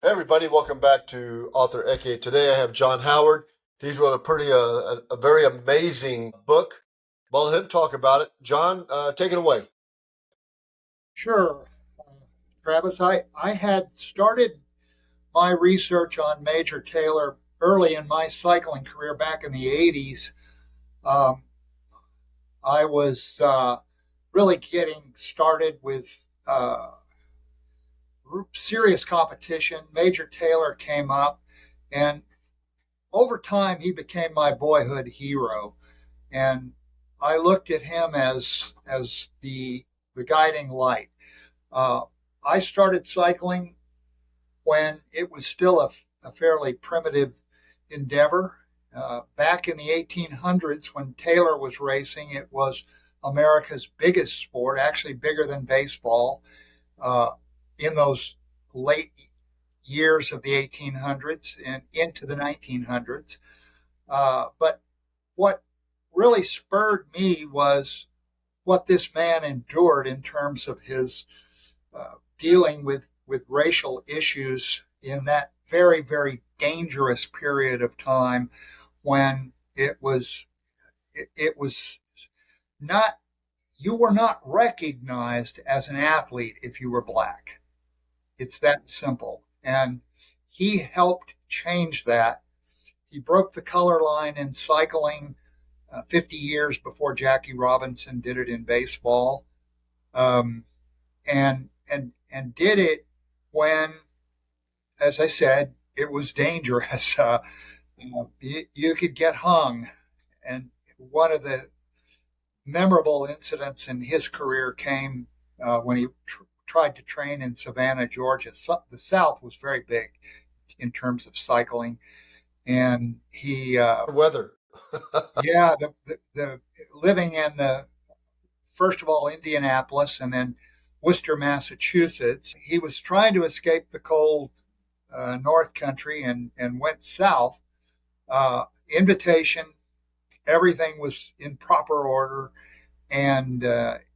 Hey everybody, welcome back to Author Eke. Today I have John Howard. He's wrote a very amazing book. I'll let him talk about it. John, take it away. Sure, Travis. I had started my research on Major Taylor early in my cycling career back in the 80s. Um, I was really getting started with serious competition. Major Taylor came up, and over time, he became my boyhood hero. And I looked at him as the guiding light. Uh, I started cycling when it was still a fairly primitive endeavor. Back in the 1800s, when Taylor was racing, it was America's biggest sport, actually bigger than baseball, uh, in those late years of the 1800s and into the 1900s. But what really spurred me was what this man endured in terms of his dealing with racial issues in that very, very dangerous period of time when it was not you were not recognized as an athlete if you were black. It's that simple. And he helped change that. He broke the color line in cycling 50 years before Jackie Robinson did it in baseball. Um, and did it when, as I said, it was dangerous. You could get hung. And one of the memorable incidents in his career came when he tried to train in Savannah, Georgia. The South was very big in terms of cycling, and he, Weather. yeah, the living in the first of all Indianapolis and then Worcester, Massachusetts. He was trying to escape the cold North Country and went south. Invitation, everything was in proper order, and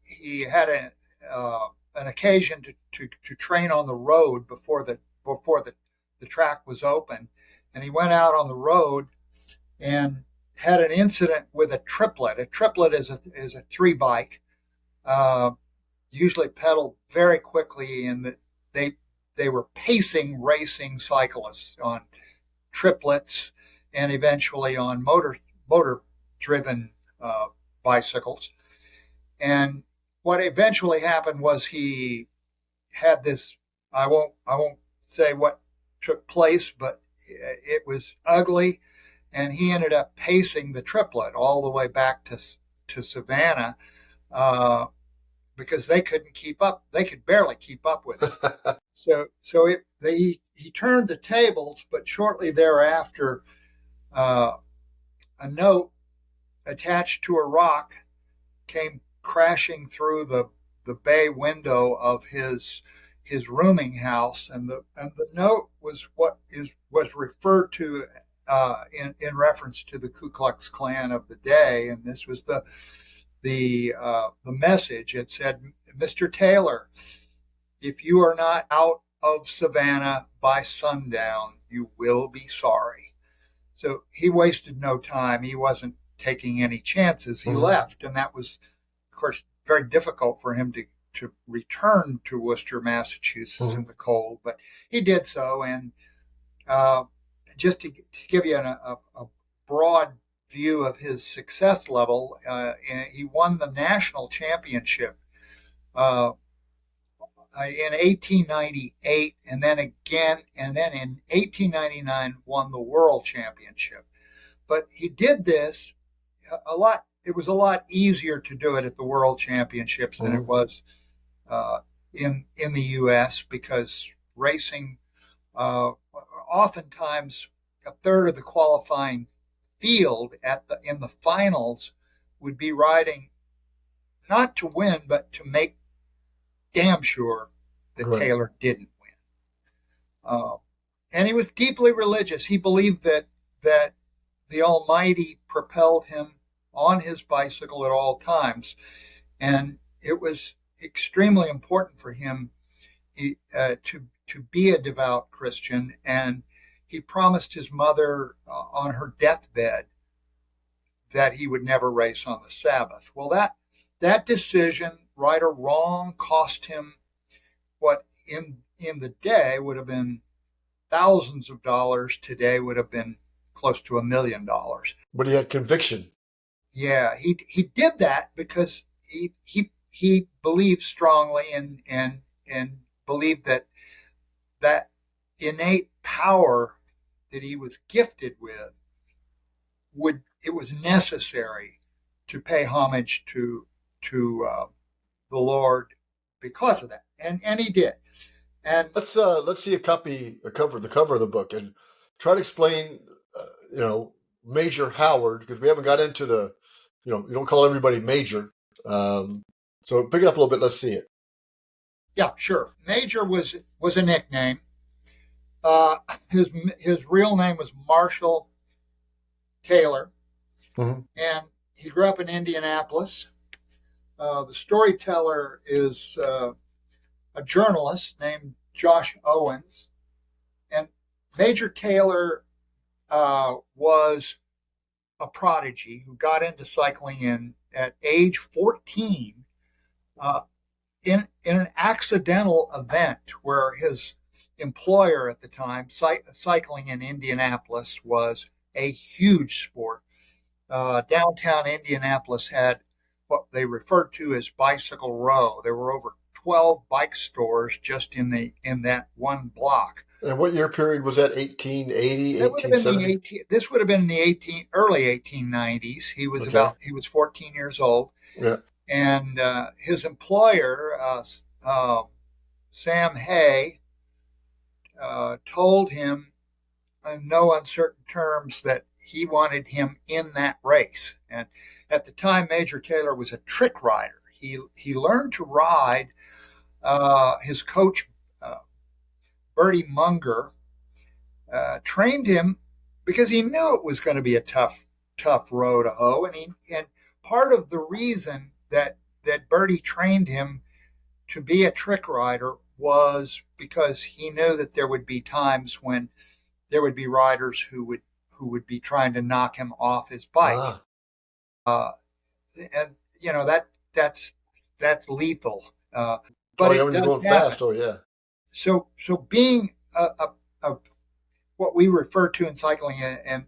he had an occasion to train on the road before the track was open, and he went out on the road and had an incident with a triplet. A triplet is a three bike, uh, usually pedaled very quickly, and they they were pacing racing cyclists on triplets and eventually on motor driven bicycles. And what eventually happened was he had this. I won't say what took place, but it was ugly, and he ended up pacing the triplet all the way back to Savannah uh, because they couldn't keep up. They could barely keep up with it. He turned the tables, but shortly thereafter, uh, a note attached to a rock came crashing through the bay window of his rooming house, and the note was was referred to in reference to the Ku Klux Klan of the day, and this was the message. It said, "Mr. Taylor, if you are not out of Savannah by sundown, you will be sorry." So he wasted no time. He wasn't taking any chances. He left, and that was, of course, very difficult for him to return to Worcester, Massachusetts in the cold, but he did so. And uh, just to give you a broad view of his success level, he won the national championship uh, in 1898, and then again, and then in 1899 won the world championship. But he did this a lot. It was a lot easier to do it at the world championships than it was in the U.S. because racing, oftentimes a third of the qualifying field in the finals would be riding not to win but to make damn sure that right. Taylor didn't win. And he was deeply religious. He believed that the Almighty propelled him on his bicycle at all times, and it was extremely important for him to be a devout Christian, and he promised his mother on her deathbed that he would never race on the Sabbath. Well, that decision, right or wrong, cost him what in the day would have been thousands of dollars. Today would have been close to $1 million. But he had conviction. Yeah, he did that because he believed strongly and believed that innate power that he was gifted with it was necessary to pay homage to the Lord because of that, and he did. And let's see the cover of the book, and try to explain, Major Howard, because we haven't got into you don't call everybody Major. So pick it up a little bit. Let's see it. Yeah, sure. Major was a nickname. His real name was Marshall Taylor, Mm-hmm. and he grew up in Indianapolis. The storyteller is a journalist named Josh Owens, and Major Taylor was a prodigy who got into cycling at age 14 in an accidental event where his employer at the time, cycling in Indianapolis was a huge sport. Downtown Indianapolis had what they referred to as Bicycle Row. There were over 12 bike stores just in that one block. And what year period was that? 1880, That would have been 1870? this would have been in the early 1890s. He was Okay. he was 14 years old, Yeah. and his employer, Sam Hay, told him in no uncertain terms that he wanted him in that race. And at the time, Major Taylor was a trick rider. He learned to ride. His coach, Bertie Munger, trained him because he knew it was going to be a tough row to hoe, and part of the reason that Bertie trained him to be a trick rider was because he knew that there would be times when there would be riders who would be trying to knock him off his bike, and that's lethal. But yeah, when you're going fast. Oh, yeah. So being a what we refer to in cycling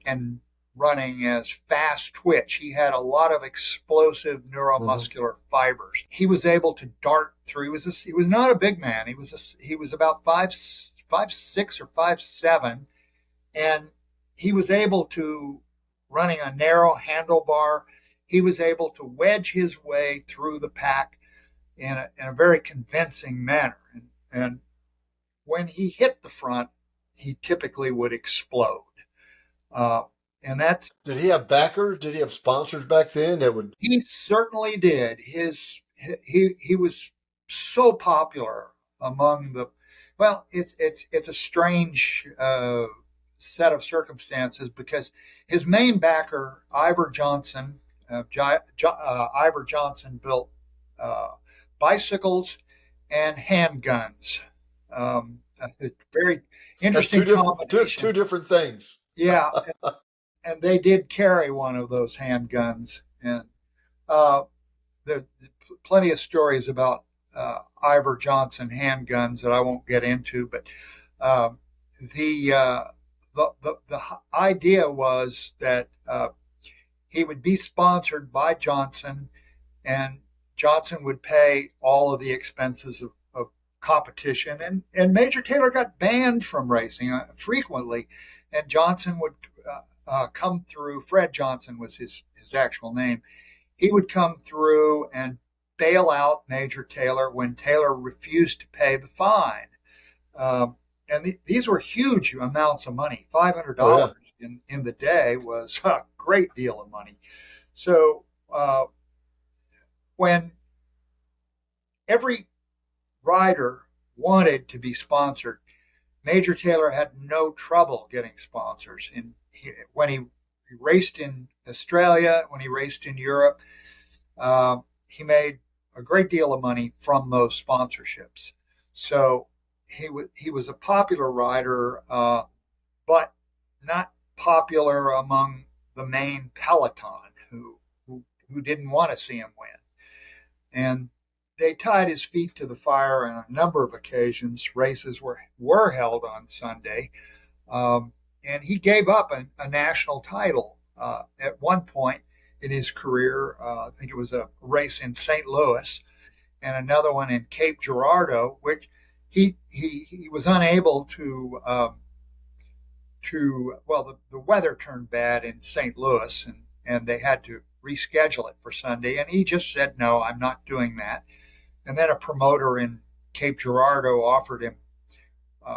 and running as fast twitch, he had a lot of explosive neuromuscular fibers. He was able to dart through. He was not a big man. He was about 5'6" or 5'7", and he was able to, running a narrow handlebar, he was able to wedge his way through the pack in a very convincing manner. And when he hit the front, he typically would explode. And that's. Did he have backers? Did he have sponsors back then that would? He certainly did. He was so popular among the. Well, it's a strange set of circumstances because his main backer, Ivor Johnson, Ivor Johnson built bicycles and handguns. A very interesting combination. Two different things. Yeah, and they did carry one of those handguns, and there's plenty of stories about Ivor Johnson handguns that I won't get into, but the idea was that he would be sponsored by Johnson, and Johnson would pay all of the expenses of competition, and Major Taylor got banned from racing frequently, and Johnson would come through. Fred Johnson was his actual name. He would come through and bail out Major Taylor when Taylor refused to pay the fine. And these were huge amounts of money. $500 in the day was a great deal of money. So when every rider wanted to be sponsored, Major Taylor had no trouble getting sponsors. When he raced in Australia, when he raced in Europe, he made a great deal of money from those sponsorships. So he was a popular rider, but not popular among the main peloton who didn't want to see him win. And they tied his feet to the fire on a number of occasions. Races were held on Sunday. And he gave up a national title at one point in his career. I think it was a race in St. Louis and another one in Cape Girardeau, which he was unable to well, the weather turned bad in St. Louis, and they had to reschedule it for Sunday. And he just said, no, I'm not doing that. And then a promoter in Cape Girardeau offered him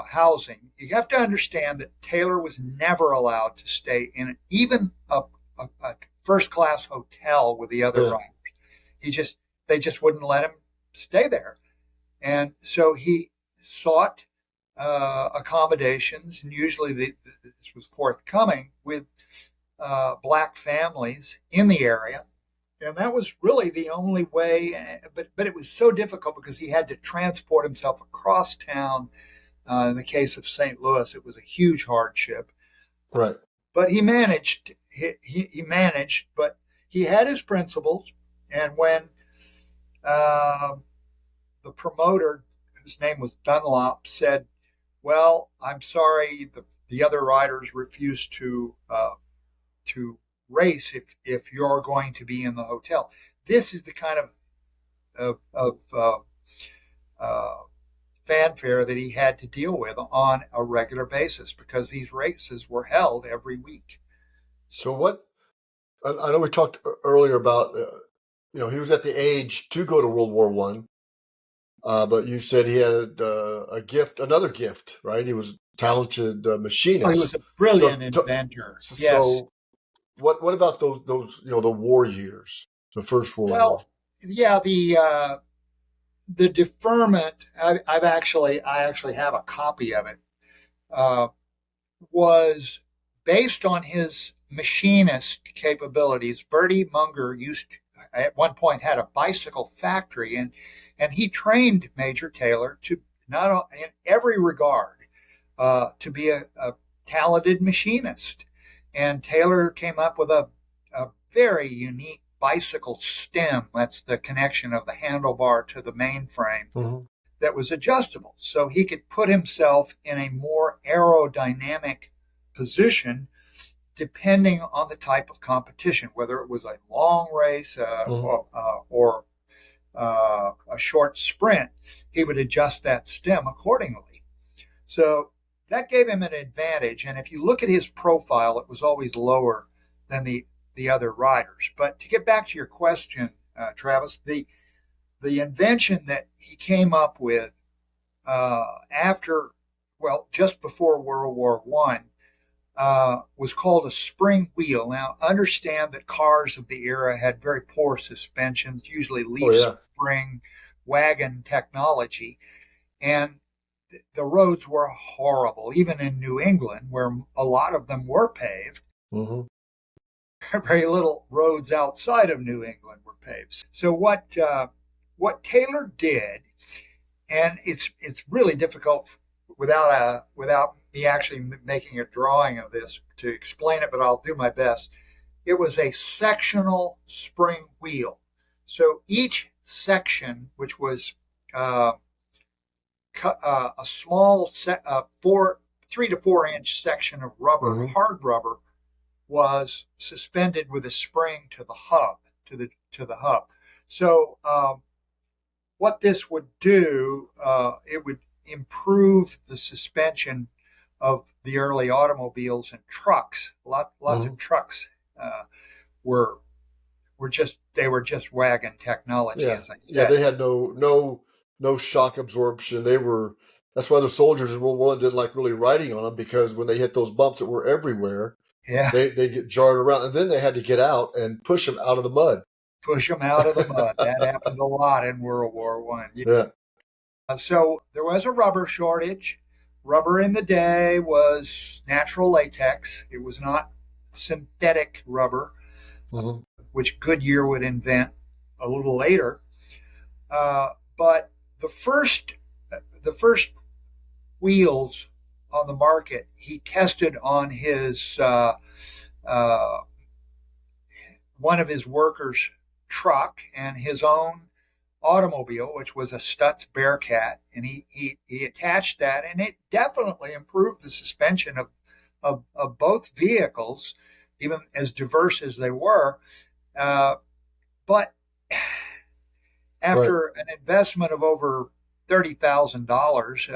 housing. You have to understand that Taylor was never allowed to stay in even a first-class hotel with the other riders. They just wouldn't let him stay there. And so he sought accommodations, and usually this was forthcoming with black families in the area. And that was really the only way, but it was so difficult because he had to transport himself across town. In the case of St. Louis, it was a huge hardship. Right. But he managed. He managed, but he had his principles. And when the promoter, whose name was Dunlop, said, well, I'm sorry, the other riders refused to race if you're going to be in the hotel. This is the kind of fanfare that he had to deal with on a regular basis because these races were held every week. So what? I know we talked earlier about he was at the age to go to World War One, but you said he had another gift, right? He was a talented machinist. Oh, he was a brilliant inventor. Yes. So what about those the war years, the First World War? Well, yeah, the deferment. I actually have a copy of it. Was based on his machinist capabilities. Bertie Munger at one point had a bicycle factory, and he trained Major Taylor to not in every regard to be a talented machinist. And Taylor came up with a very unique bicycle stem. That's the connection of the handlebar to the mainframe. Mm-hmm. That was adjustable. So he could put himself in a more aerodynamic position depending on the type of competition, whether it was a long race or a short sprint. He would adjust that stem accordingly. So that gave him an advantage. And if you look at his profile, it was always lower than the other riders. But to get back to your question, Travis, the invention that he came up with just before World War One was called a spring wheel. Now, understand that cars of the era had very poor suspensions, usually leaf spring wagon technology, and the roads were horrible, even in New England, where a lot of them were paved. Mm-hmm. Very little roads outside of New England were paved. So what Taylor did, and it's really difficult without me actually making a drawing of this to explain it, but I'll do my best. It was a sectional spring wheel. So each section, which was a small 3 to 4 inch section of rubber, mm-hmm. hard rubber, was suspended with a spring to the hub, to the hub. So what this would do, it would improve the suspension of the early automobiles and trucks. Lots mm-hmm. of trucks were just wagon technology, as I said. Yeah, they had no shock absorption. That's why the soldiers in World War I didn't like really riding on them, because when they hit those bumps that were everywhere, they get jarred around, and then they had to get out and push them out of the mud. That happened a lot in World War I. Yeah. So there was a rubber shortage. Rubber in the day was natural latex. It was not synthetic rubber, mm-hmm. which Goodyear would invent a little later. But the first wheels on the market. He tested on his uh, one of his workers' truck and his own automobile, which was a Stutz Bearcat, and he attached that, and it definitely improved the suspension of both vehicles, even as diverse as they were. But Right. after an investment of over $30,000,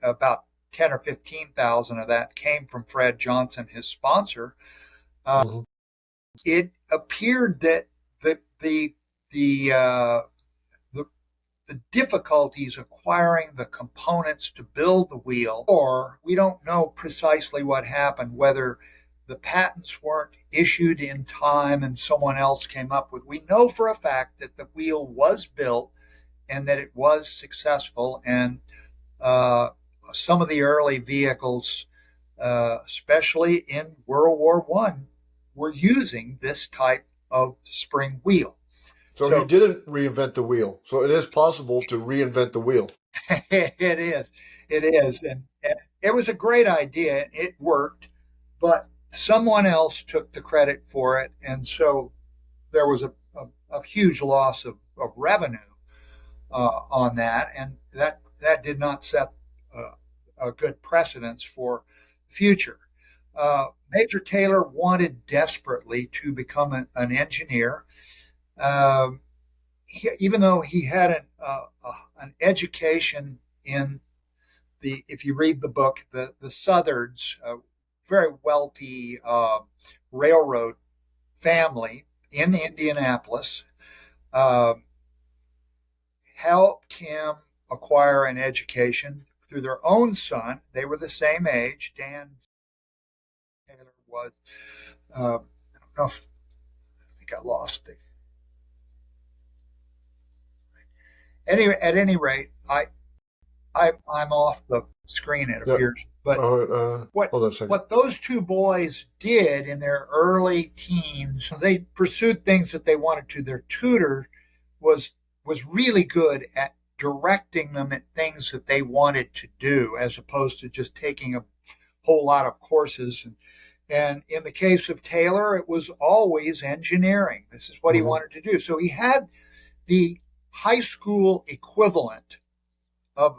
about 10 or 15,000 of that came from Fred Johnson, his sponsor. Uh, Hmm. it appeared that the the the, uh, the the difficulties acquiring the components to build the wheel, or we don't know precisely what happened, whether the patents weren't issued in time and someone else came up with. We know for a fact that the wheel was built and that it was successful. And uh, some of the early vehicles, especially in World War One, were using this type of spring wheel. So he So didn't reinvent the wheel. So it is possible to reinvent the wheel. it is, and it was a great idea. It worked, but someone else took the credit for it, and so there was a huge loss of revenue on that, and that did not set uh, a good precedence for the future. Major Taylor wanted desperately to become an engineer. Um, Even though he had an education in if you read the book, the Southards, very wealthy railroad family in Indianapolis, uh, helped him acquire an education through their own son. They were the same age. Dan Taylor was, I don't know if I think I lost it. At any rate, I'm off the screen, it Yeah. appears. But what Hold on a second. what those two boys did in their early teens, they pursued things that they wanted to. Their tutor was was really good at directing them at things that they wanted to do, as opposed to just taking a whole lot of courses. And in the case of Taylor, it was always engineering. This is what he Hmm. wanted to do. So he had the high school equivalent of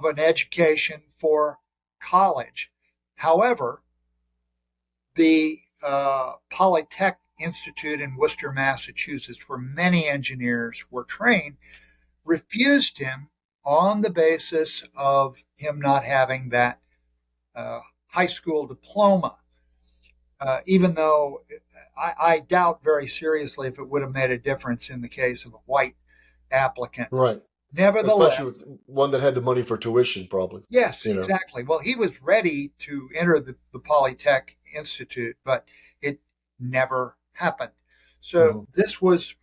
an education for college. However, the Polytech Institute in Worcester, Massachusetts, where many engineers were trained, refused him on the basis of him not having that uh, high school diploma. Even though I doubt very seriously if it would have made a difference in the case of a white applicant. Right. Especially Nevertheless, with one that had the money for tuition, probably. yes, You know. exactly. Well, he was ready to enter the Polytech Institute, but it never happened. So Hmm. this was,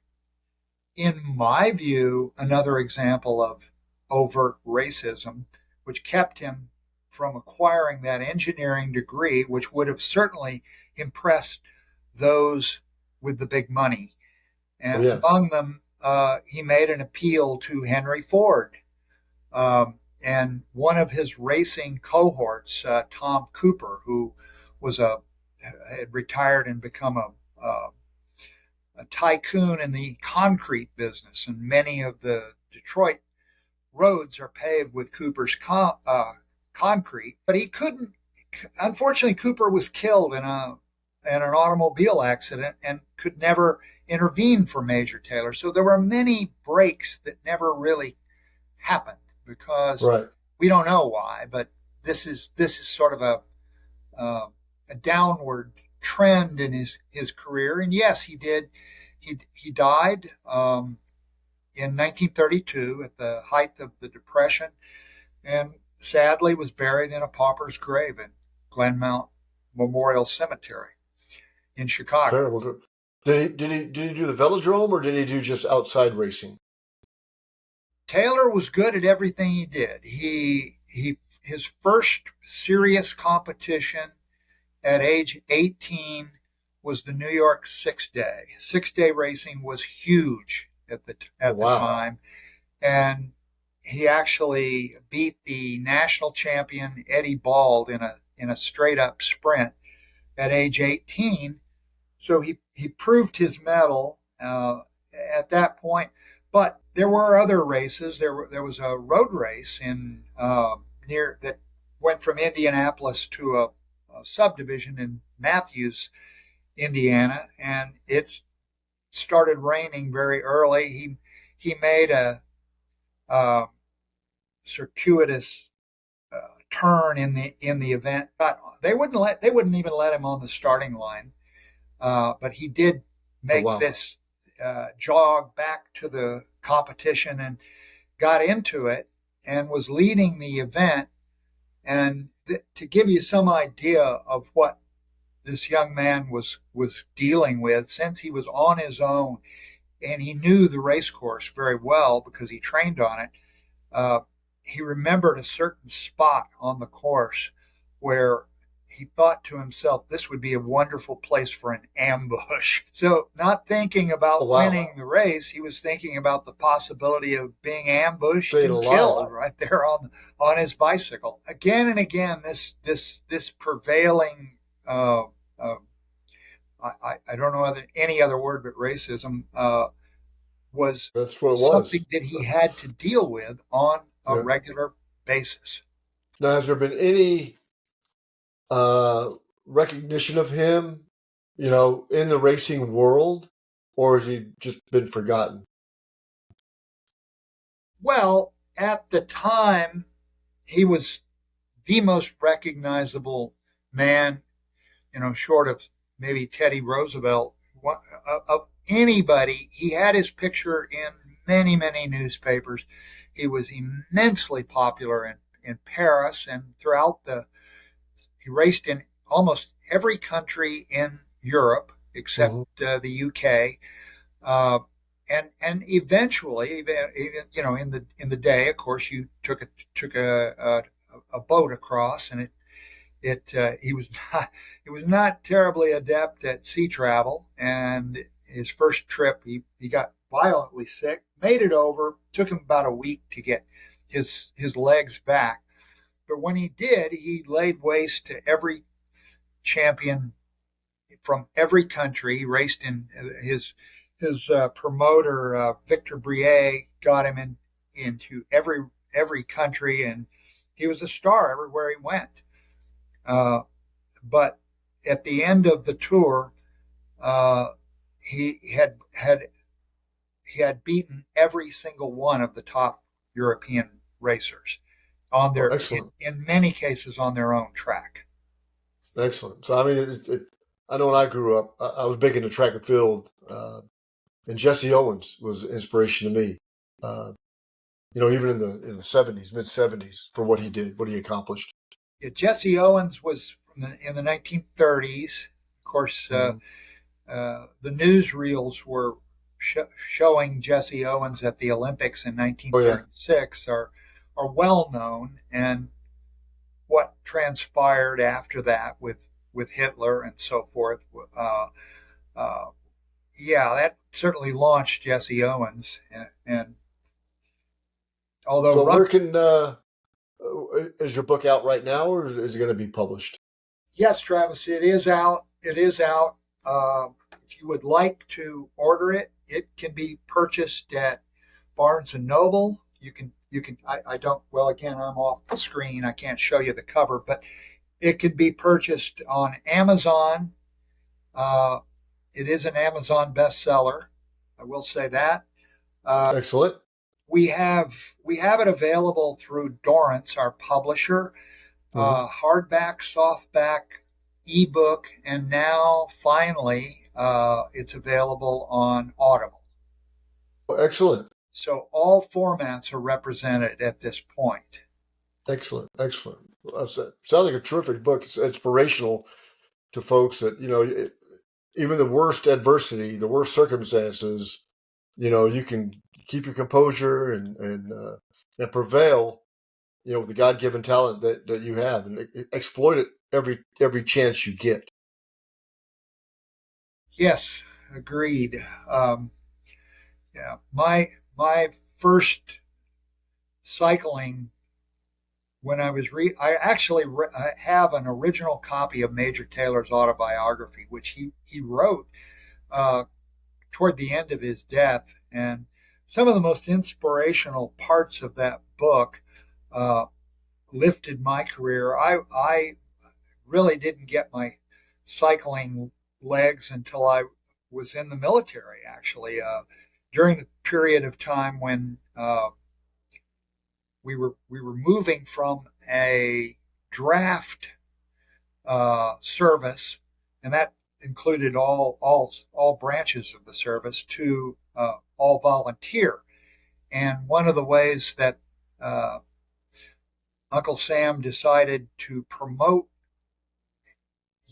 in my view, another example of overt racism, which kept him from acquiring that engineering degree, which would have certainly impressed those with the big money. Oh And yeah. among them, he made an appeal to Henry Ford. And one of his racing cohorts, Tom Cooper, who was had retired and become a tycoon in the concrete business, and many of the Detroit roads are paved with Cooper's concrete. But he couldn't. Unfortunately, Cooper was killed in an automobile accident and could never intervene for Major Taylor. So there were many breaks that never really happened because Right. we don't know why. But this is sort of a downward trend in his career. And yes, he did. He died in 1932 at the height of the Depression, and sadly was buried in a pauper's grave in Glenmount Memorial Cemetery in Chicago. Terrible. Did he do the velodrome or did he do just outside racing? Taylor was good at everything he did. He his first serious competition at age 18 was the New York 6 day. 6 day racing was huge Oh at the wow. time, and he actually beat the national champion Eddie Bald in a straight up sprint at age 18. So he proved his mettle at that point. But there were other races. There was a road race in near that went from Indianapolis to a subdivision in Matthews, Indiana, and it started raining very early. He made a circuitous turn in the event, but they wouldn't even let him on the starting line. But he did Oh make wow. this jog back to the competition and got into it and was leading the event. And to give you some idea of what this young man was dealing with, since he was on his own and he knew the race course very well because he trained on it, uh, he remembered a certain spot on the course where he thought to himself, this would be a wonderful place for an ambush. So, not thinking Oh about wow. winning the race, he was thinking about the possibility of being ambushed Staying and alive. killed right there on his bicycle. Again and again, this prevailing uh, I don't know any other word but racism was That's what it was. something that he had to deal with on a Yeah. regular basis. Now, has there been any uh, recognition of him, in the racing world, or has he just been forgotten? Well, at the time, he was the most recognizable man, short of maybe Teddy Roosevelt, of anybody. He had his picture in many, many newspapers. He was immensely popular in Paris and throughout he raced in almost every country in Europe except Hmm. the UK. Uh, and eventually, in the day, of course, you took a boat across, and he was not he was not terribly adept at sea travel. And his first trip, he got violently sick, made it over. Took him about a week to get his legs back. But when he did, he laid waste to every champion from every country. He raced in his promoter Victor Brier got him into every country, and he was a star everywhere he went. Uh, but at the end of the tour, uh, he had beaten every single one of the top European racers on Oh, their excellent, in many cases on their own track. excellent. So I mean, I know when I grew up, I was big into track and field, and Jesse Owens was an inspiration to me. Uh, even in the '70s, mid '70s, for what he did, what he accomplished. Yeah, Jesse Owens was in the 1930s. Of course, Hmm. the newsreels were showing Jesse Owens at the Olympics in Oh yeah, 1936 are well known, and what transpired after that with Hitler and so forth. Uh, yeah, that certainly launched Jesse Owens, and although so where can is your book out right now, or is it going to be published? yes, Travis, it is out. It is out. If you would like to order it, it can be purchased at Barnes and Noble. You can. I don't. Well, again, I'm off the screen. I can't show you the cover, but it can be purchased on Amazon. Uh, it is an Amazon bestseller. I will say that. Uh, Excellent. we have it available through Dorrance, our publisher, Hmm. hardback, softback, ebook, and now finally it's available on Audible. Well, excellent, So all formats are represented at this point. excellent, excellent. Well, sounds like a terrific book. It's inspirational to folks that even the worst adversity, the worst circumstances, you can keep your composure and prevail, with the God given talent that you have, and exploit it every chance you get. Yes, agreed. Yeah, my first cycling when I was I actually I have an original copy of Major Taylor's autobiography, which he wrote uh, toward the end of his death. And some of the most inspirational parts of that book uh, lifted my career. I really didn't get my cycling legs until I was in the military, actually, during the period of time when we were moving from a draft service, and that included all branches of the service, to all volunteer. And one of the ways that uh, Uncle Sam decided to promote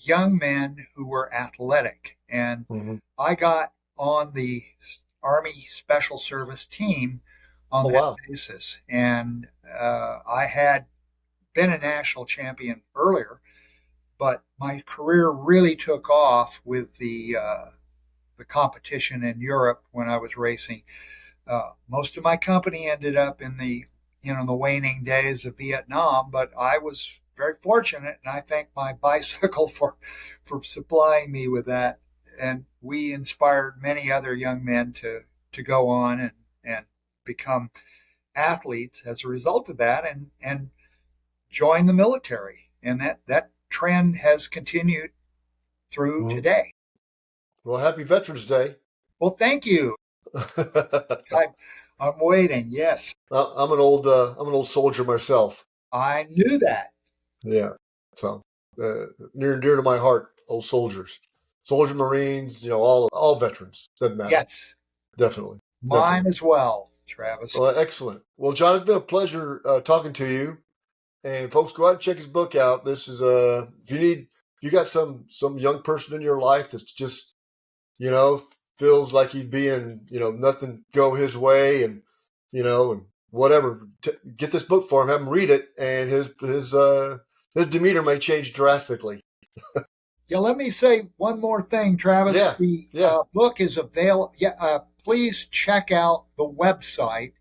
young men who were athletic, and Mm-hmm. I got on the Army Special Service team on Oh, that wow. basis, and I had been a national champion earlier, but my career really took off with the competition in Europe when I was racing. Most of my company ended up in the waning days of Vietnam, but I was very fortunate, and I thank my bicycle for supplying me with that. And we inspired many other young men to go on and become athletes as a result of that, and join the military. And that trend has continued through Mm-hmm. today. Well, happy Veterans Day. Well, thank you. I, I'm waiting. Yes, I'm an old soldier myself. I knew that. Yeah. So near and dear to my heart, old soldiers, soldier Marines, all veterans. Doesn't matter. Yes, Definitely. mine Definitely. as well, Travis. Well, excellent. Well, John, it's been a pleasure talking to you. And folks, go out and check his book out. This is if you got some young person in your life that's just, you know, feels like he's being, nothing go his way, and whatever. Get this book for him, have him read it, and his demeanor may change drastically. Yeah, let me say one more thing, Travis. Yeah, The yeah. book is available. Yeah, please check out the website,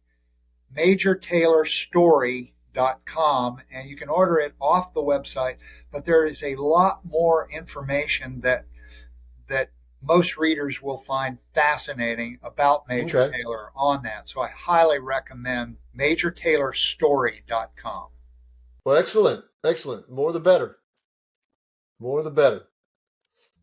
majortaylorstory.com, and you can order it off the website. But there is a lot more information that most readers will find fascinating about Major Okay. Taylor on that. So I highly recommend majortaylorstory.com. Well, excellent, excellent. More the better. More the better.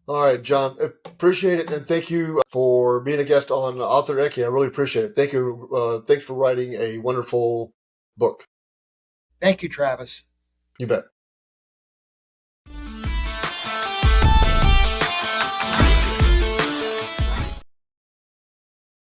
All right, John. Appreciate it, and thank you for being a guest on Author Eki. I really appreciate it. Thank you. Thanks for writing a wonderful book. Thank you, Travis. You bet.